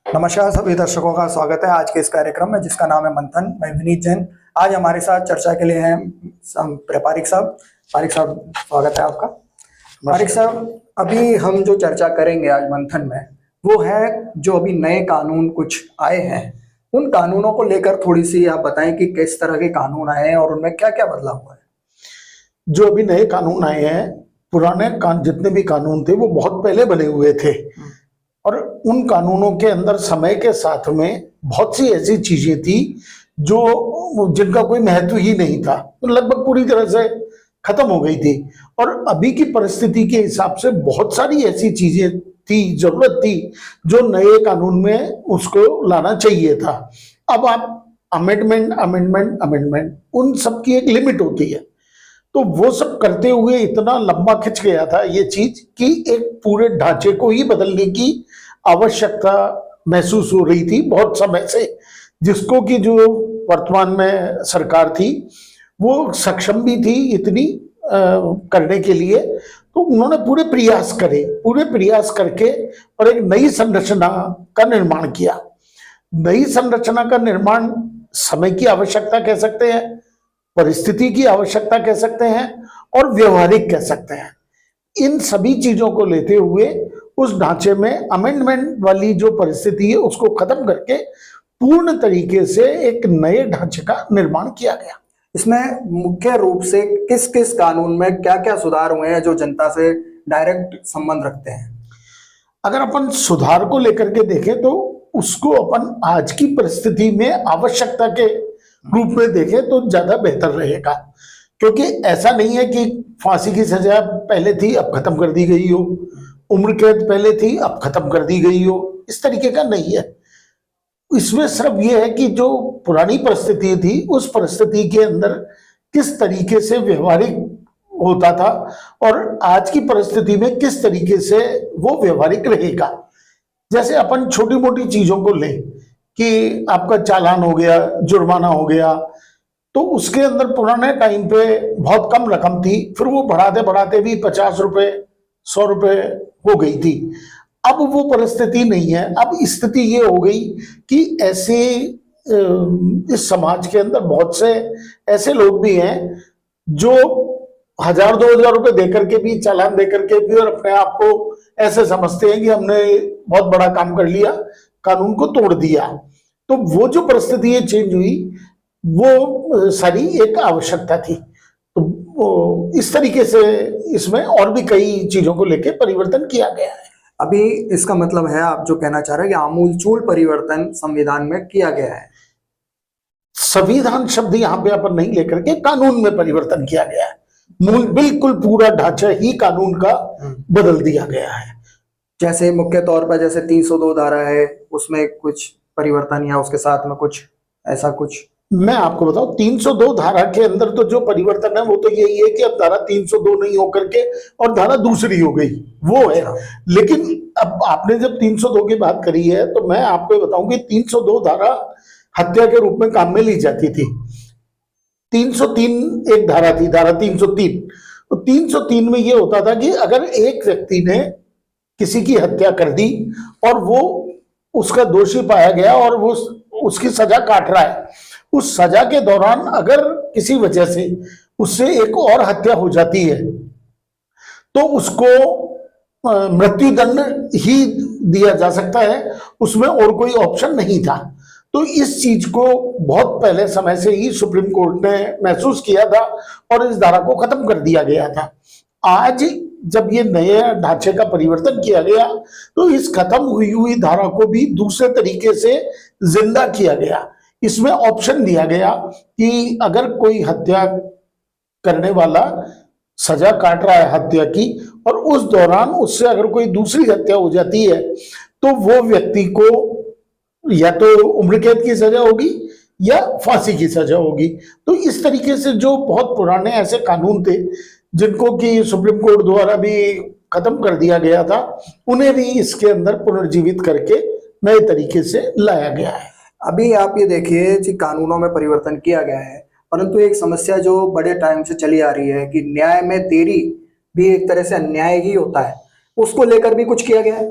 नमस्कार सभी दर्शकों का स्वागत है आज के इस कार्यक्रम में जिसका नाम है मंथन। मैं विनीत जैन। आज हमारे साथ चर्चा के लिए हैं पारिक साहब। पारिक साहब, स्वागत है आपका। पारिक साहब, अभी हम जो चर्चा करेंगे आज मंथन में वो है जो अभी नए कानून कुछ आए हैं, उन कानूनों को लेकर थोड़ी सी आप बताएं कि किस तरह के कानून आए हैं और उनमें क्या क्या बदलाव हुआ है। जो अभी नए कानून आए हैं, पुराने जितने भी कानून थे वो बहुत पहले बने हुए थे और उन कानूनों के अंदर समय के साथ में बहुत सी ऐसी चीजें थी जो जिनका कोई महत्व ही नहीं था, तो लगभग पूरी तरह से खत्म हो गई थी। और अभी की परिस्थिति के हिसाब से बहुत सारी ऐसी चीजें थी, जरूरत थी जो नए कानून में उसको लाना चाहिए था। अब आप अमेंडमेंट अमेंडमेंट अमेंडमेंट, उन सब की एक लिमिट होती है, तो वो सब करते हुए इतना लंबा खिंच गया था ये चीज कि एक पूरे ढांचे को ही बदलने की आवश्यकता महसूस हो रही थी बहुत समय से, जिसको कि जो वर्तमान में सरकार थी वो सक्षम भी थी इतनी करने के लिए। तो उन्होंने पूरे प्रयास करके और एक नई संरचना का निर्माण किया। नई संरचना का निर्माण समय की आवश्यकता कह सकते हैं, परिस्थिति की आवश्यकता कह सकते हैं और व्यवहारिक कह सकते हैं। इन सभी चीजों को लेते हुए उस ढांचे में अमेंडमेंट वाली जो परिस्थिति है उसको खत्म करके पूर्ण तरीके से एक नए ढांचे का निर्माण किया गया। इसमें मुख्य रूप से किस किस कानून में क्या क्या सुधार हुए हैं जो जनता से डायरेक्ट संबंध रखते हैं? अगर अपन सुधार को लेकर के देखें तो उसको अपन आज की परिस्थिति में आवश्यकता के रूप में देखें तो ज्यादा बेहतर रहेगा, क्योंकि ऐसा नहीं है कि फांसी की सजा पहले थी अब खत्म कर दी गई हो, उम्र कैद पहले थी अब खत्म कर दी गई हो, इस तरीके का नहीं है। इसमें सिर्फ यह है कि जो पुरानी परिस्थिति थी उस परिस्थिति के अंदर किस तरीके से व्यवहारिक होता था और आज की परिस्थिति में किस तरीके से वो व्यवहारिक रहेगा। जैसे अपन छोटी मोटी चीजों को लें कि आपका चालान हो गया, जुर्माना हो गया, तो उसके अंदर पुराने टाइम पे बहुत कम रकम थी, फिर वो बढ़ाते बढ़ाते भी 50 रुपए 100 रुपए हो गई थी। अब वो परिस्थिति नहीं है। अब स्थिति ये हो गई कि ऐसे इस समाज के अंदर बहुत से ऐसे लोग भी हैं जो 1000-2000 रुपए देकर के भी, चालान देकर के भी, और अपने आप को ऐसे समझते हैं कि हमने बहुत बड़ा काम कर लिया, कानून को तोड़ दिया। तो वो जो परिस्थिति चेंज हुई वो सारी एक आवश्यकता थी। तो इस तरीके से इसमें और भी कई चीजों को लेकर परिवर्तन किया गया है। अभी इसका मतलब है आप जो कहना चाह रहे हैं कि आमूलचूल परिवर्तन संविधान में किया गया है। संविधान शब्द यहाँ पे अपन नहीं लेकर के कानून में परिवर्तन किया गया है। मूल बिल्कुल पूरा ढांचा ही कानून का बदल दिया गया है। जैसे मुख्य तौर पर जैसे 302 धारा है, उसमें कुछ परिवर्तन या उसके साथ में कुछ ऐसा कुछ? मैं आपको बताऊं, 302 धारा के अंदर तो जो परिवर्तन है वो तो यही है कि अब धारा 302 नहीं होकर के और धारा दूसरी हो गई, वो है। लेकिन अब आपने जब 302 की बात करी है तो मैं आपको बताऊं कि 302 धारा हत्या के रूप में काम में ली जाती थी। 303 एक धारा थी, धारा 303। तो 303 में ये होता था कि अगर एक व्यक्ति ने किसी की हत्या कर दी और वो उसका दोषी पाया गया और वो उसकी सजा काट रहा है, उस सजा के दौरान अगर किसी वजह से उससे एक और हत्या हो जाती है तो उसको मृत्युदंड ही दिया जा सकता है, उसमें और कोई ऑप्शन नहीं था। तो इस चीज को बहुत पहले समय से ही सुप्रीम कोर्ट ने महसूस किया था और इस धारा को खत्म कर दिया गया था। आज जब ये नए ढांचे का परिवर्तन किया गया तो इस खत्म हुई धारा को भी दूसरे तरीके से जिंदा किया गया। इसमें ऑप्शन दिया गया कि अगर कोई हत्या करने वाला सजा काट रहा है हत्या की और उस दौरान उससे अगर कोई दूसरी हत्या हो जाती है तो वो व्यक्ति को या तो उम्र कैद की सजा होगी या फांसी की सजा होगी। तो इस तरीके से जो बहुत पुराने ऐसे कानून थे जिनको कि सुप्रीम कोर्ट द्वारा भी खत्म कर दिया गया था, उन्हें भी इसके अंदर पुनर्जीवित करके नए तरीके से लाया गया है। अभी आप ये देखिए कि कानूनों में परिवर्तन किया गया है, परंतु एक समस्या जो बड़े टाइम से चली आ रही है कि न्याय में देरी भी एक तरह से अन्याय ही होता है, उसको लेकर भी कुछ किया गया है।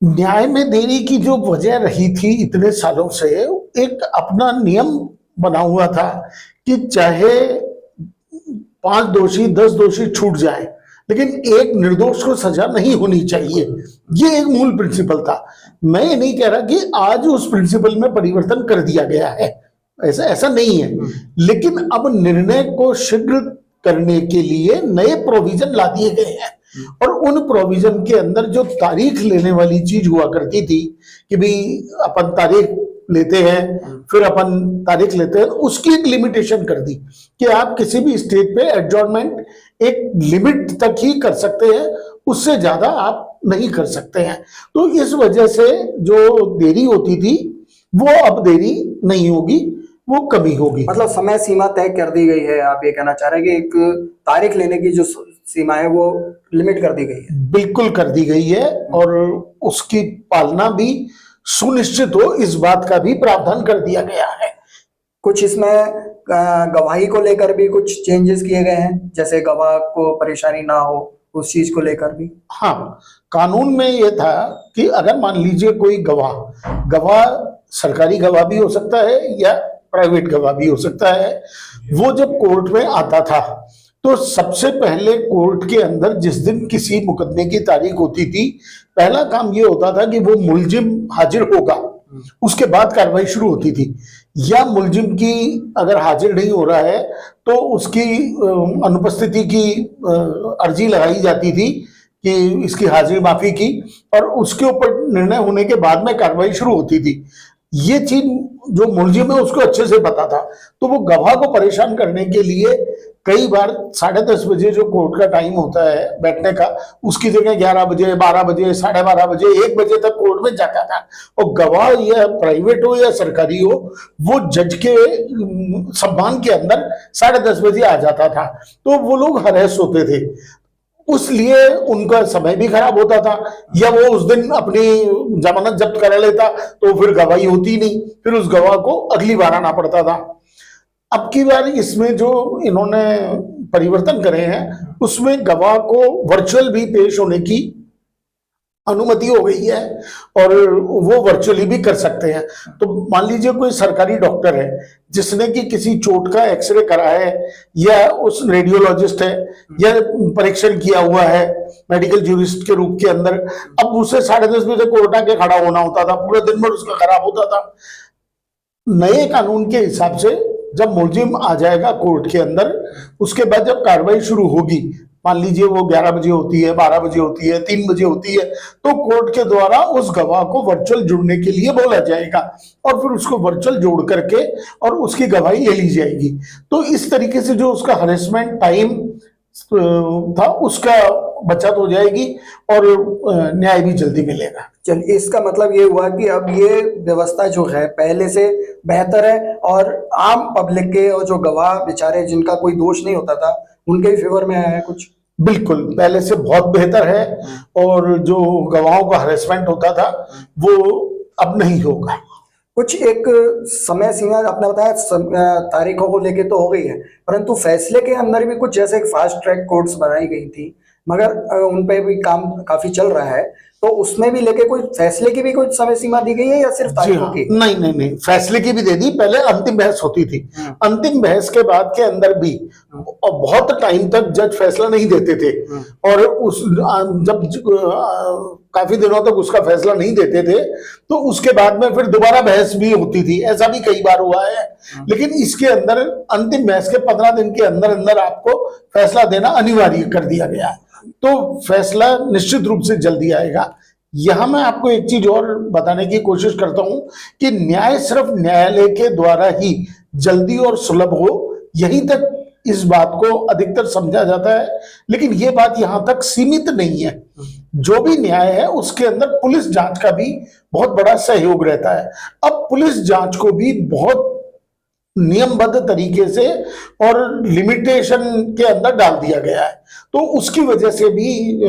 न्याय में देरी की जो वजह रही थी इतने सालों से, एक अपना नियम बना हुआ था कि चाहे 5 दोषी 10 दोषी छूट जाए, लेकिन एक निर्दोष को सजा नहीं होनी चाहिए। ये एक मूल प्रिंसिपल था। मैं ये नहीं कह रहा कि आज उस प्रिंसिपल में परिवर्तन कर दिया गया है, ऐसा ऐसा नहीं है, लेकिन अब निर्णय को शीघ्र करने के लिए नए प्रोविजन ला दिए गए हैं। और उन प्रोविजन के अंदर जो तारीख लेने वाली चीज हुआ करती थी कि भाई अपन तारीख लेते हैं, फिर अपन तारीख लेते हैं, उसकी एक लिमिटेशन कर दी कि आप किसी भी स्टेज पे एडजॉर्नमेंट एक लिमिट तक ही कर सकते हैं, उससे ज्यादा आप नहीं कर सकते हैं। तो इस वजह से जो देरी होती थी वो अब देरी नहीं होगी, वो कमी होगी। मतलब समय सीमा तय कर दी गई है, आप ये कहना चाह रहे हैं कि एक तारीख लेने की जो सीमा है वो लिमिट कर दी गई है। बिल्कुल कर दी गई है, और उसकी पालना भी सुनिश्चित हो इस बात का भी प्रावधान कर दिया गया है। कुछ इसमें गवाही को लेकर भी कुछ चेंजेस किए गए हैं, जैसे गवाह को परेशानी ना हो उस चीज को लेकर भी। हाँ, कानून में यह था कि अगर मान लीजिए कोई गवाह सरकारी गवाह भी हो सकता है या प्राइवेट गवाह भी हो सकता है, वो जब कोर्ट में आता था तो सबसे पहले कोर्ट के अंदर जिस दिन किसी मुकदमे की तारीख होती थी, पहला काम ये होता था कि वो मुलजिम हाजिर होगा, उसके बाद कार्रवाई शुरू होती थी। या मुलजिम की अगर हाजिर नहीं हो रहा है तो उसकी अनुपस्थिति की अर्जी लगाई जाती थी कि इसकी हाजिरी माफी की, और उसके ऊपर निर्णय होने के बाद में कार्रवाई शुरू होती थी। ये चीज जो मुलजिम है उसको अच्छे से पता था, तो वो गवाह को परेशान करने के लिए कई बार 10:30 बजे जो कोर्ट का टाइम होता है बैठने का, उसकी जगह 11 बजे 12 बजे 12:30 बजे 1 बजे तक कोर्ट में जाता था। और गवाह या प्राइवेट हो या सरकारी हो, वो जज के सम्मान के अंदर 10:30 बजे आ जाता था, तो वो लोग हरेस होते थे, उसलिए उनका समय भी खराब होता था। या वो उस दिन अपनी जमानत जब्त करा लेता तो फिर गवाही होती नहीं, फिर उस गवाह को अगली बार आना पड़ता था। अब की बार इसमें जो इन्होंने परिवर्तन करे हैं उसमें गवाह को वर्चुअल भी पेश होने की अनुमति हो गई है, और वो वर्चुअली भी कर सकते हैं। तो मान लीजिए कोई सरकारी डॉक्टर है जिसने कि किसी चोट का एक्सरे करा है, या उस रेडियोलॉजिस्ट है, या परीक्षण किया हुआ है मेडिकल जूरिस्ट के रूप के अंदर, अब उसे 10:30 बजे कोर्ट आके खड़ा होना होता था, पूरे दिन भर उसका खराब होता था। नए कानून के हिसाब से जब मुलजिम आ जाएगा कोर्ट के अंदर, उसके बाद जब कार्रवाई शुरू होगी, मान लीजिए वो 11 बजे होती है, 12 बजे होती है, 3 बजे होती है, तो कोर्ट के द्वारा उस गवाह को वर्चुअल जुड़ने के लिए बोला जाएगा, और फिर उसको वर्चुअल जोड़ करके और उसकी गवाही ले ली जाएगी। तो इस तरीके से जो उसका हरेसमेंट टाइम था उसका बचत हो जाएगी, और न्याय भी जल्दी मिलेगा। चलिए, इसका मतलब ये हुआ कि अब ये व्यवस्था जो है पहले से बेहतर है, और आम पब्लिक के और जो गवाह बेचारे जिनका कोई दोष नहीं होता था उनके फेवर में आया है कुछ। बिल्कुल, पहले से बहुत बेहतर है, और जो गवाहों का हरेसमेंट होता था वो अब नहीं होगा। कुछ एक समय सीमा आपने बताया तारीखों को लेके तो हो गई है, परंतु फैसले के अंदर भी कुछ जैसे फास्ट ट्रैक कोर्ट्स बनाई गई थी, मगर उन पे भी काम काफी चल रहा है, तो उसमें भी लेके कोई फैसले की भी कोई समय सीमा दी गई है या सिर्फ तारीखों की? नहीं, फैसले की भी दे दी। पहले अंतिम बहस होती थी, अंतिम बहस के बाद के अंदर भी और बहुत टाइम तक जज फैसला नहीं देते थे, और उस जब काफी दिनों तक उसका फैसला नहीं देते थे तो उसके बाद में फिर दोबारा बहस भी होती थी। ऐसा भी कई बार हुआ है, लेकिन इसके अंदर अंतिम बहस के 15 दिन के अंदर अंदर आपको फैसला देना अनिवार्य कर दिया गया है, तो फैसला निश्चित रूप से जल्दी आएगा। यहां मैं आपको एक चीज और बताने की कोशिश करता हूं कि न्याय सिर्फ न्यायालय के द्वारा ही जल्दी और सुलभ हो, यहीं तक इस बात को अधिकतर समझा जाता है, लेकिन ये बात यहां तक सीमित नहीं है। जो भी न्याय है उसके अंदर पुलिस जांच का भी बहुत बड़ा सहयोग रहता है। अब पुलिस जांच को भी बहुत नियमबद्ध तरीके से और लिमिटेशन के अंदर डाल दिया गया है, तो उसकी वजह से भी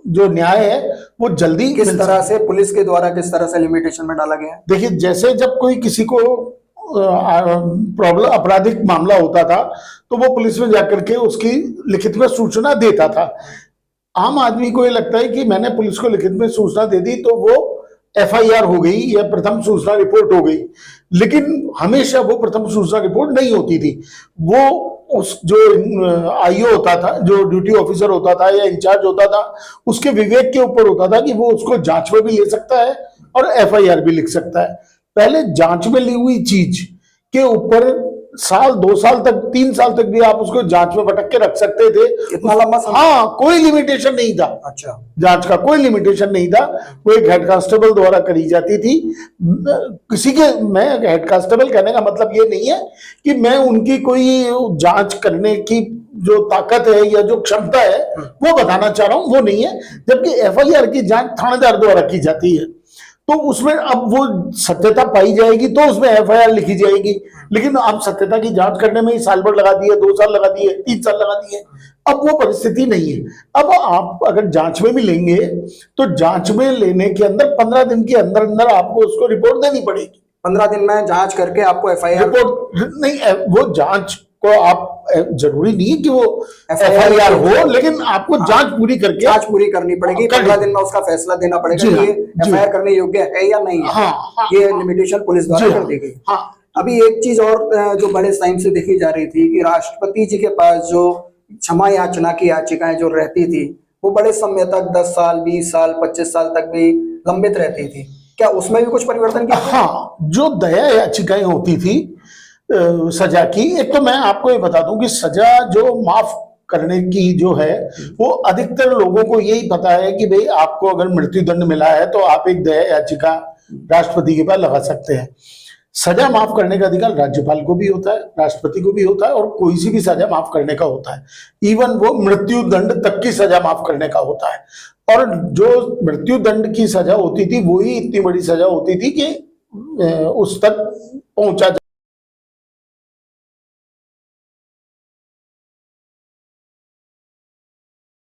जो न्याय है वो जल्दी किस तरह से पुलिस के द्वारा किस तरह से लिमिटेशन में डाला गया है? देखिए, जैसे जब कोई किसी को प्रॉब्लम आपराधिक मामला होता था तो वो पुलिस में जाकर के उसकी लिखित में सूचना देता था। आम आदमी को ये लगता है कि मैंने पुलिस को लिखित में सूचना दे दी तो वो एफआईआर हो गई या प्रथम सूचना रिपोर्ट हो गई, लेकिन हमेशा वो प्रथम सूचना रिपोर्ट नहीं होती थी। वो उस जो आईओ होता था, जो ड्यूटी ऑफिसर होता था या इंचार्ज होता था, उसके विवेक के ऊपर होता था कि वो उसको जांच में भी ले सकता है और एफआईआर भी लिख सकता है। पहले जांच में ली हुई चीज के ऊपर साल 2 साल तक 3 साल तक भी आप उसको जांच में भटक के रख सकते थे। इतना लंबा समय? हाँ, कोई लिमिटेशन नहीं था। अच्छा, जांच का कोई लिमिटेशन नहीं था। वो एक हेड कांस्टेबल द्वारा करी जाती थी। किसी के, मैं हेड कांस्टेबल कहने का मतलब ये नहीं है कि मैं उनकी कोई जांच करने की जो ताकत है या जो क्षमता है वो बताना चाह रहा हूं, वो नहीं है। जबकि एफआईआर की जांच थानेदार द्वारा की जाती है, तो उसमें अब वो सत्यता पाई जाएगी तो उसमें एफआईआर लिखी जाएगी। लेकिन आप सत्यता की जांच करने में ही साल भर लगा दिए, 2 साल लगा दिए, 3 साल लगा दिए, अब वो परिस्थिति नहीं है। अब आप अगर जांच में भी लेंगे तो जांच में लेने के अंदर 15 दिन के अंदर अंदर आपको उसको रिपोर्ट देनी पड़ेगी। 15 दिन में जांच करके आपको एफआईआर रिपोर्ट नहीं, वो जांच को आप, जरूरी नहीं है कि वो एफआईआर हो, लेकिन आपको जांच पूरी करके जांच पूरी करनी पड़ेगी। 15 दिन में उसका फैसला देना पड़ेगा कि ये एफआईआर करने योग्य है या नहीं है। हाँ, ये लिमिटेशन पुलिस द्वारा कर दी गई। हाँ। अभी एक चीज और जो बड़े टाइम से देखी जा रही थी कि राष्ट्रपति जी के पास जो क्षमा याचना की याचिकाएं जो रहती थी वो बड़े समय तक 10 साल, 20 साल, 25 साल तक भी लंबित रहती थी। क्या उसमें भी कुछ परिवर्तन किया? हाँ, जो दया याचिकाएं होती थी सजा की, एक तो मैं आपको ये बता दूं कि सजा जो माफ करने की जो है वो अधिकतर लोगों को यही पता है कि भाई आपको अगर मृत्यु दंड मिला है तो आप एक दया याचिका राष्ट्रपति के पास लगा सकते हैं। सजा माफ करने का अधिकार राज्यपाल को भी होता है, राष्ट्रपति को भी होता है, और कोई सी भी सजा माफ करने का होता है। इवन वो मृत्यु दंड तक की सजा माफ करने का होता है। और जो मृत्यु दंड की सजा होती थी वही इतनी बड़ी सजा होती थी कि उस तक पहुंचा